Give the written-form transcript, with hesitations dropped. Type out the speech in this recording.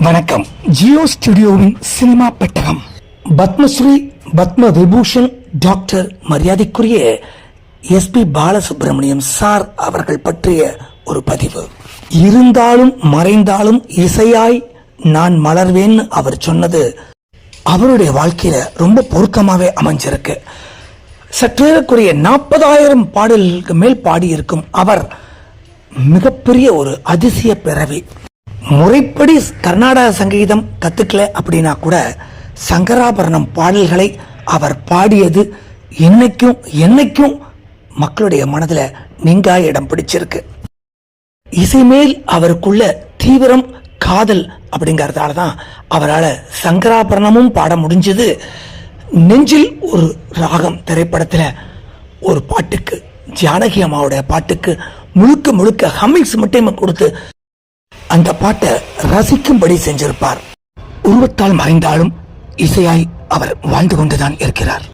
வணக்கம். ஜியோ ஸ்டுடியோவின் சினிமா பெட்டகம். பத்மஸ்ரீ, பத்ம விபூஷன் டாக்டர் மரியாதைக்குரிய எஸ்பி பாலசுப்ரமணியம் சார் அவர்கள் பற்றிய ஒரு பதிவு. இருந்தாலும் மறைந்தாலும் இசையாய் நான் மலர்வேன்னு அவர் சொன்னது அவருடைய வாழ்க்கையில ரொம்ப பொருத்தமாவே அமைஞ்சிருக்கு. சற்றேறக்குரிய 40,000 பாடல்களுக்கு மேல் பாடியிருக்கும் அவர் மிகப்பெரிய ஒரு அதிசய பிறவி. முறைப்படி கர்நாடக சங்கீதம் கத்துக்கல அப்படின்னா கூட சங்கராபரணம் பாடல்களை அவர் பாடியது என்னைக்கும் மக்களுடைய மனதில் நீங்கா இடம் பிடிச்சிருக்கு. இசை மேல் அவருக்குள்ள தீவிரம் காதல் அப்படிங்கறதால தான் அவரால் சங்கராபரணமும் பாட முடிஞ்சது. நெஞ்சில் ஒரு ராகம் திரைப்படத்தில் ஒரு பாட்டுக்கு, ஜானகி அம்மாவுடைய பாட்டுக்கு முழுக்க ஹம்மிங்ஸ் மட்டுமே கொடுத்து அந்த பாட்டை ரசிக்கும்படி செஞ்சிருப்பார். உருவத்தால் மறைந்தாலும் இசையாய் அவர் வாழ்ந்து கொண்டுதான் இருக்கிறார்.